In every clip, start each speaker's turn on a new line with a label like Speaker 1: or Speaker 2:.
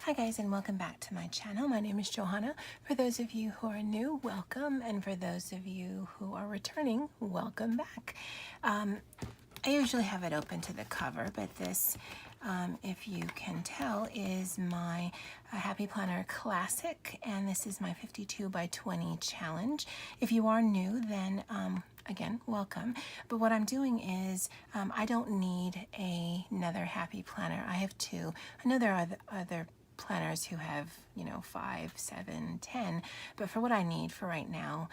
Speaker 1: Hi guys, and welcome back to my channel. My name is Johanna. For those of you who are new, welcome, and for those of you who are returning, welcome back. I usually have it open to the cover, but this, if you can tell, is my Happy Planner Classic, and this is my 52 by 20 challenge. If you are new, then again, welcome. But what I'm doing is I don't need another Happy Planner. I have two. I know there are other planners who have, 5, 7, 10, but for what I need for right now,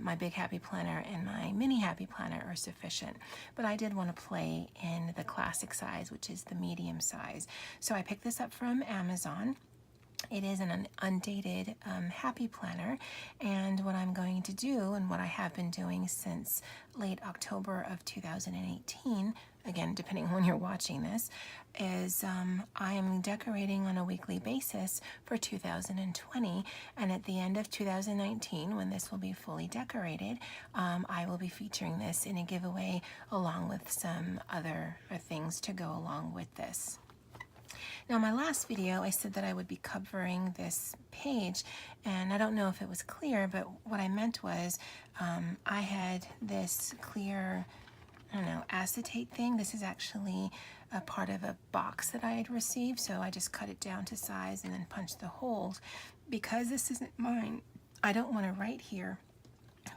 Speaker 1: my big Happy Planner and my mini Happy Planner are sufficient. But I did want to play in the classic size, which is the medium size. So I picked this up from Amazon. It is an undated Happy Planner, and what I'm going to do, and what I have been doing since late October of 2018, again, depending on when you're watching this, is I am decorating on a weekly basis for 2020, and at the end of 2019, when this will be fully decorated, I will be featuring this in a giveaway along with some other things to go along with this. Now, my last video, I said that I would be covering this page, and I don't know if it was clear, but what I meant was I had this clear, acetate thing. This is actually a part of a box that I had received, so I just cut it down to size and then punched the holes. Because this isn't mine, I don't want to write here.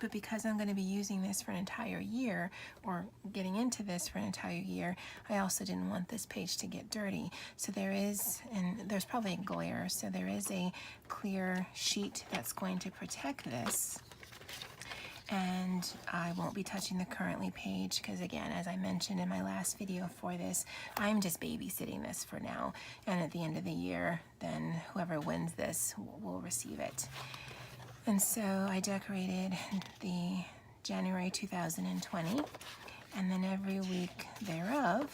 Speaker 1: But because I'm going to be using this for an entire year, or getting into this for an entire year, I also didn't want this page to get dirty. So there is, and there's probably a glare, so there is a clear sheet that's going to protect this. And I won't be touching the currently page because, again, as I mentioned in my last video for this, I'm just babysitting this for now. And at the end of the year, then whoever wins this will receive it. And so I decorated the January 2020, and then every week thereof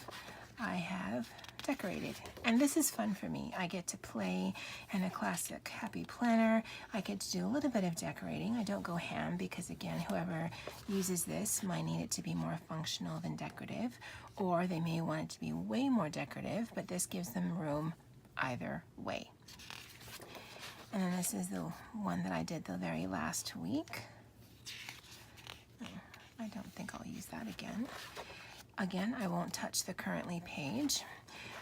Speaker 1: I have decorated. And this is fun for me. I get to play in a classic Happy Planner. I get to do a little bit of decorating. I don't go ham because, again, whoever uses this might need it to be more functional than decorative, or they may want it to be way more decorative, but this gives them room either way. And then this is the one that I did the very last week. I don't think I'll use that again. Again, I won't touch the currently page.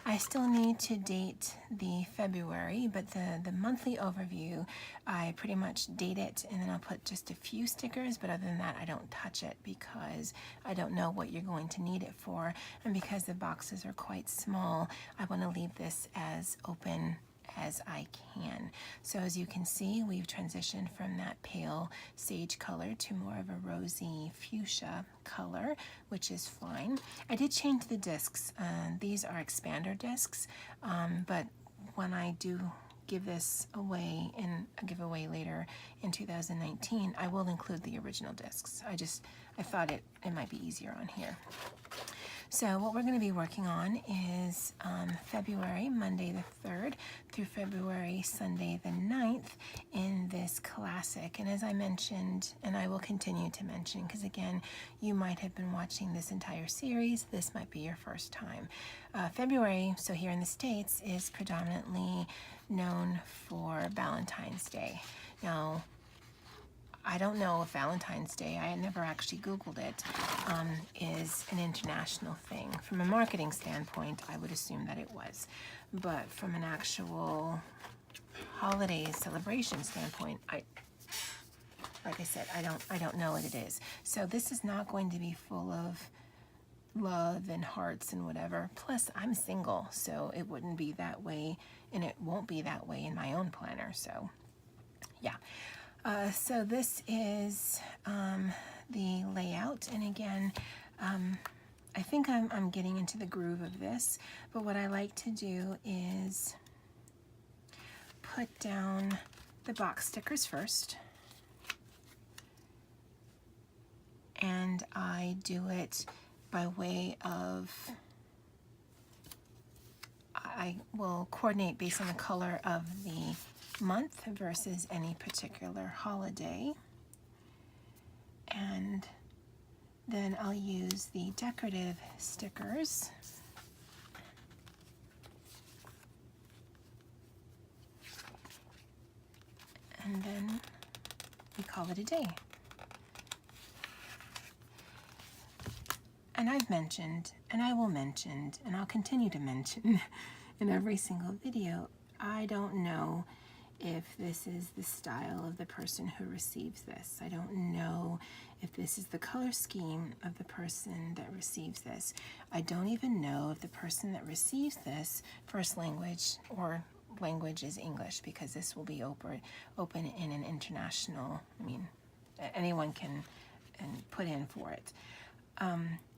Speaker 1: I still need to date the February, but the monthly overview, I pretty much date it, and then I'll put just a few stickers, but other than that, I don't touch it because I don't know what you're going to need it for. And because the boxes are quite small, I want to leave this as open as I can. So as you can see, we've transitioned from that pale sage color to more of a rosy fuchsia color, which is fine. I did change the discs. These are expander discs, but when I do give this away in a giveaway later in 2019, I will include the original discs. I thought it might be easier on here. So what we're going to be working on is February, Monday the 3rd through February, Sunday the 9th in this classic. And as I mentioned, and I will continue to mention, because again, you might have been watching this entire series, this might be your first time. February, so here in the States, is predominantly known for Valentine's Day. Now, I don't know if Valentine's Day, I had never actually Googled it, is an international thing. From a marketing standpoint, I would assume that it was. But from an actual holiday celebration standpoint, like I said, I don't know what it is. So this is not going to be full of love and hearts and whatever. Plus, I'm single, so it wouldn't be that way, and it won't be that way in my own planner. So, yeah. So this is the layout, and again, I think I'm getting into the groove of this, but what I like to do is put down the box stickers first, and I do it by way of, I will coordinate based on the color of the month versus any particular holiday, and then I'll use the decorative stickers and then we call it a day. And I've mentioned, and I will mention, and I'll continue to mention in every single video, I don't know if this is the style of the person who receives this. I don't know if this is the color scheme of the person that receives this. I don't even know if the person that receives this first language or language is English, because this will be open in an international, I mean, anyone can put in for it.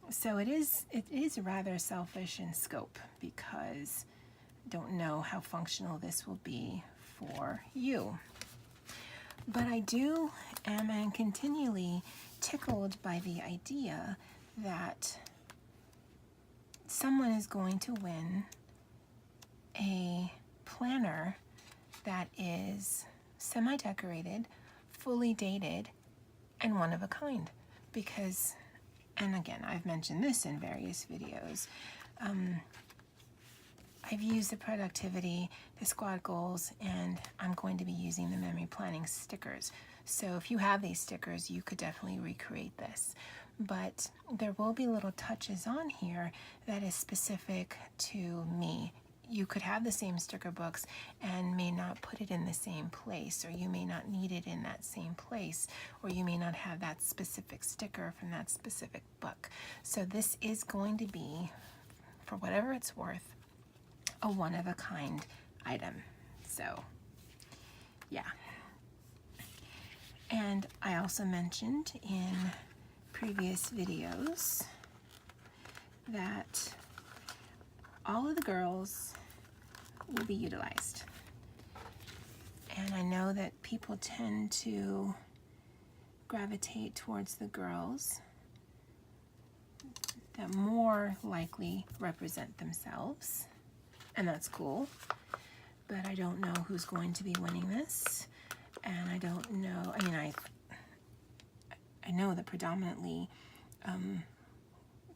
Speaker 1: So it is rather selfish in scope, because I don't know how functional this will be for you. But I am continually tickled by the idea that someone is going to win a planner that is semi-decorated, fully dated, and one of a kind. Because, and again, I've mentioned this in various videos, I've used the productivity, the squad goals, and I'm going to be using the memory planning stickers. So if you have these stickers, you could definitely recreate this. But there will be little touches on here that is specific to me. You could have the same sticker books and may not put it in the same place, or you may not need it in that same place, or you may not have that specific sticker from that specific book. So this is going to be, for whatever it's worth, a one-of-a-kind item. So, yeah. And I also mentioned in previous videos that all of the girls will be utilized. And I know that people tend to gravitate towards the girls that more likely represent themselves. And that's cool, but I don't know who's going to be winning this, and I don't know, I mean, I know that predominantly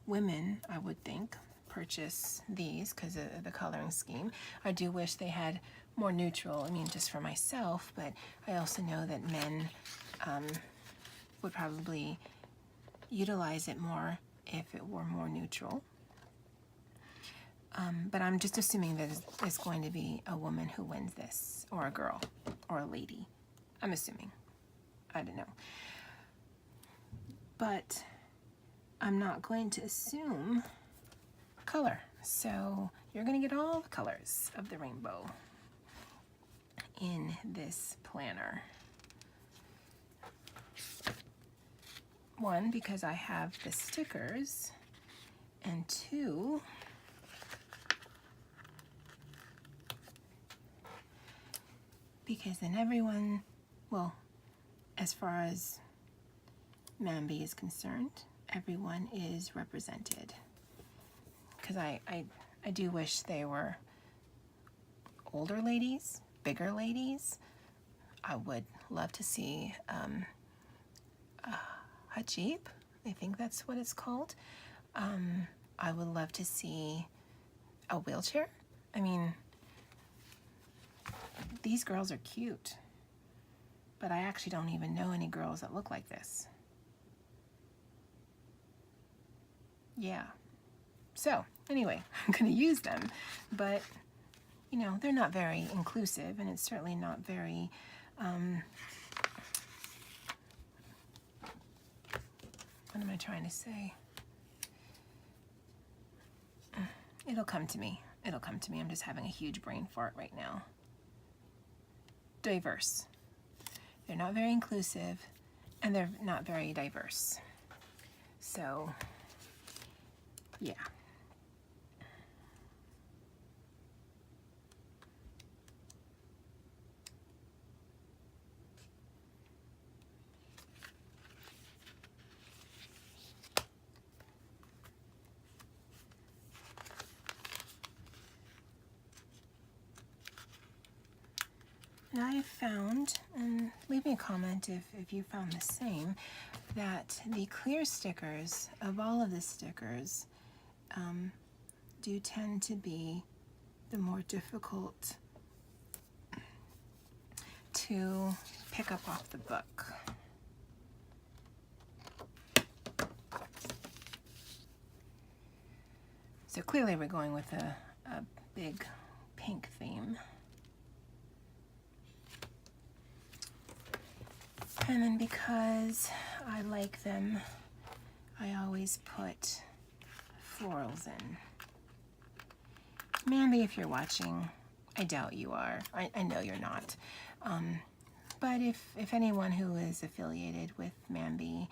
Speaker 1: women, I would think, purchase these because of the coloring scheme. I do wish they had more neutral, I mean, just for myself, but I also know that men would probably utilize it more if it were more neutral. But I'm just assuming that it's going to be a woman who wins this, or a girl, or a lady. I'm assuming. I don't know. But I'm not going to assume color. So you're going to get all the colors of the rainbow in this planner. One, because I have the stickers, and two, because then everyone, well, as far as Mambi is concerned, everyone is represented. Because I do wish they were older ladies, bigger ladies. I would love to see Hajib, I think that's what it's called. I would love to see a wheelchair. I mean, these girls are cute, but I actually don't even know any girls that look like this. Yeah. So, anyway, I'm going to use them, but, you know, they're not very inclusive, and it's certainly not very, what am I trying to say? It'll come to me. It'll come to me. I'm just having a huge brain fart right now. Diverse. They're not very inclusive, and they're not very diverse. So, yeah. And I have found, and leave me a comment if you found the same, that the clear stickers, of all of the stickers, do tend to be the more difficult to pick up off the book. So clearly we're going with a big pink theme. And then because I like them, I always put florals in. Mandy, if you're watching, I doubt you are. I know you're not. But if anyone who is affiliated with Mandy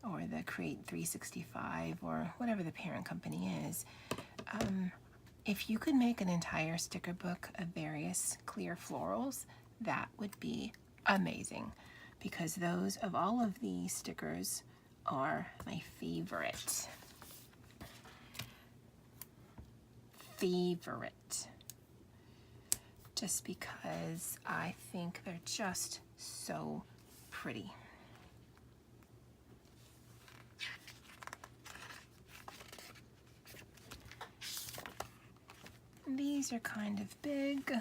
Speaker 1: or the Create 365 or whatever the parent company is, if you could make an entire sticker book of various clear florals, that would be amazing, because those of all of these stickers are my favorite. Just because I think they're just so pretty. These are kind of big,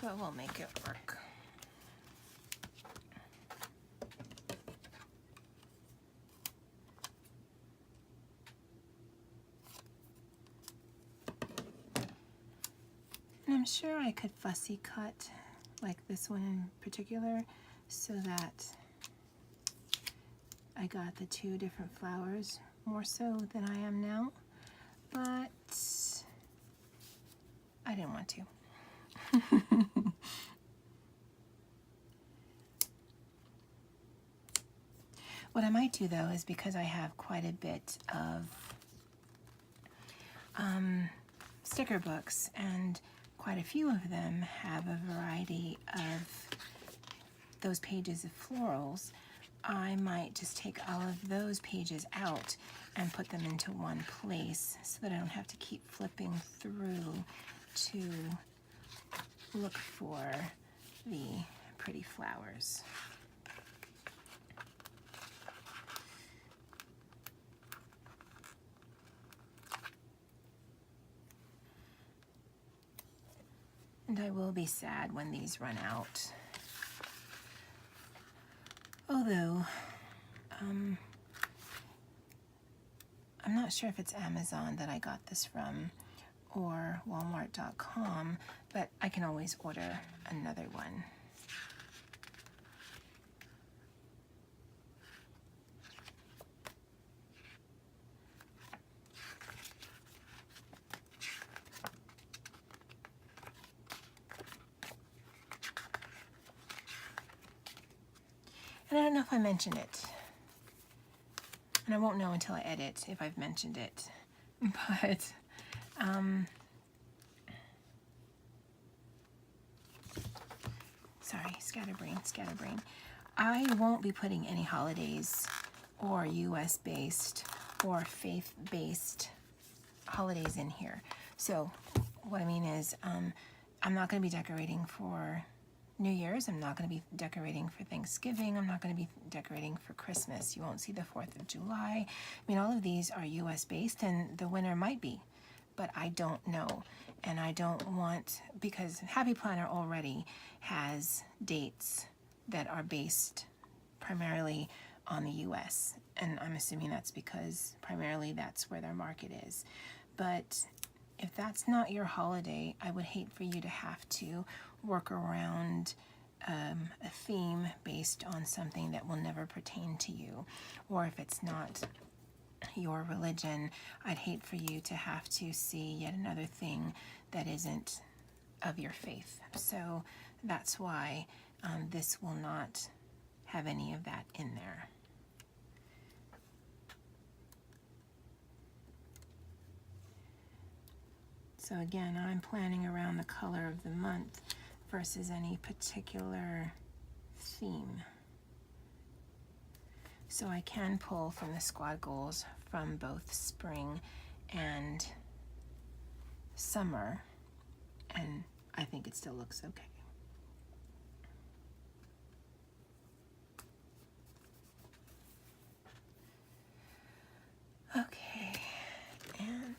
Speaker 1: but we'll make it work. And I'm sure I could fussy cut like this one in particular so that I got the two different flowers more so than I am now, but I didn't want to. What I might do though is, because I have quite a bit of sticker books and quite a few of them have a variety of those pages of florals, I might just take all of those pages out and put them into one place so that I don't have to keep flipping through to look for the pretty flowers. And I will be sad when these run out. Although, I'm not sure if it's Amazon that I got this from or Walmart.com, but I can always order another one. And I don't know if I mentioned it, and I won't know until I edit if I've mentioned it, but sorry, scatterbrain. I won't be putting any holidays or US-based or faith-based holidays in here. So what I mean is, I'm not going to be decorating for New Year's. I'm not going to be decorating for Thanksgiving. I'm not going to be decorating for Christmas. You won't see the 4th of July. I mean, all of these are US based, and the winner might be, but I don't know. And I don't want, because Happy Planner already has dates that are based primarily on the US. And I'm assuming that's because primarily that's where their market is. But if that's not your holiday, I would hate for you to have to work around a theme based on something that will never pertain to you. Or if it's not your religion, I'd hate for you to have to see yet another thing that isn't of your faith. So that's why this will not have any of that in there. So again, I'm planning around the color of the month versus any particular theme. So I can pull from the squad goals from both spring and summer, and I think it still looks okay. Okay, and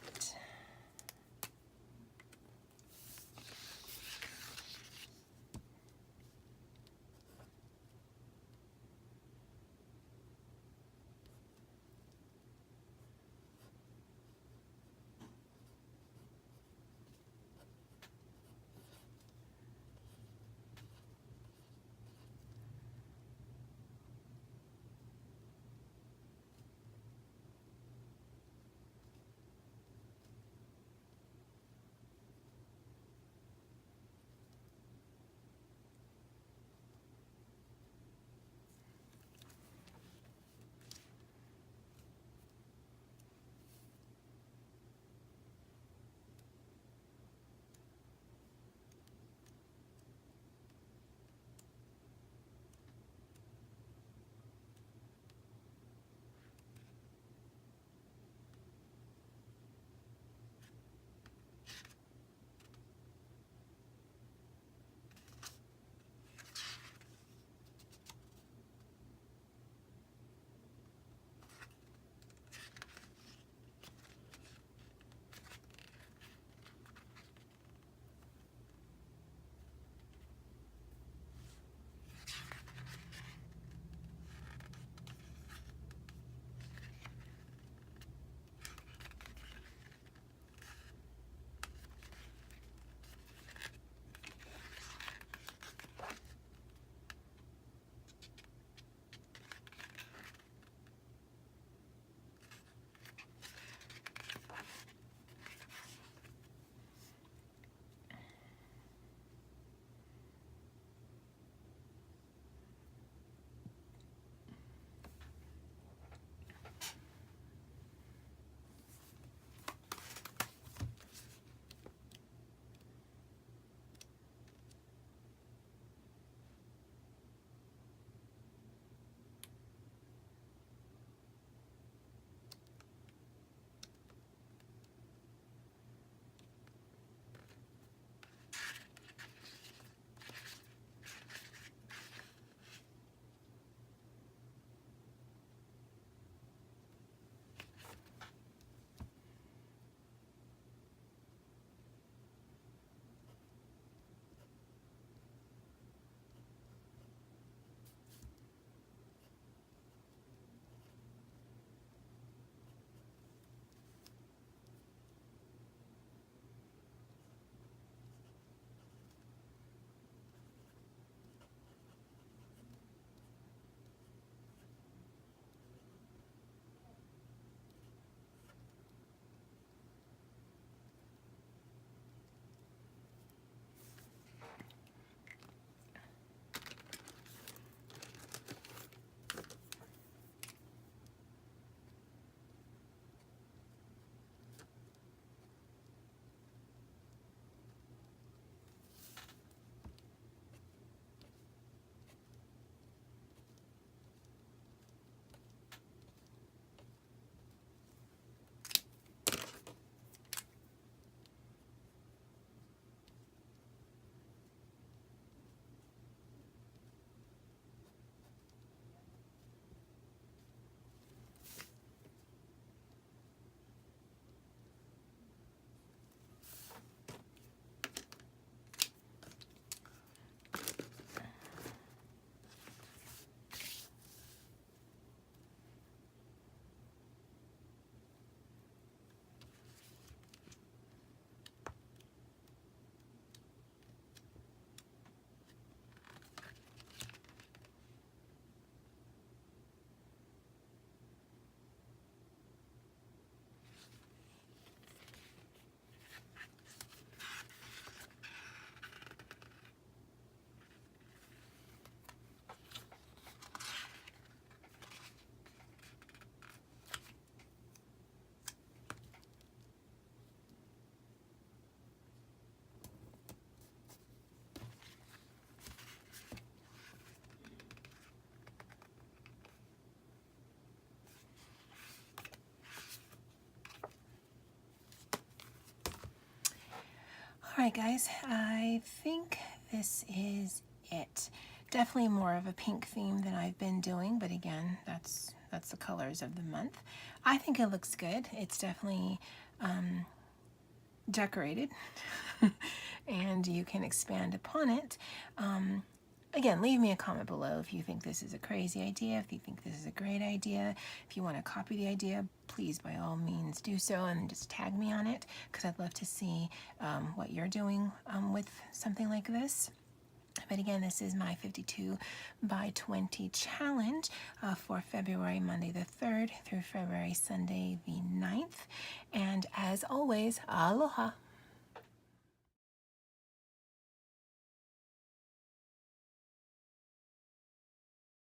Speaker 1: right, guys, I think this is it. Definitely more of a pink theme than I've been doing, but again, that's the colors of the month. I think it looks good. It's definitely decorated and you can expand upon it. Again, leave me a comment below if you think this is a crazy idea, if you think this is a great idea. If you want to copy the idea, please by all means do so and just tag me on it, because I'd love to see what you're doing with something like this. But again, this is my 52 by 20 challenge for February Monday the 3rd through February Sunday the 9th. And as always, aloha.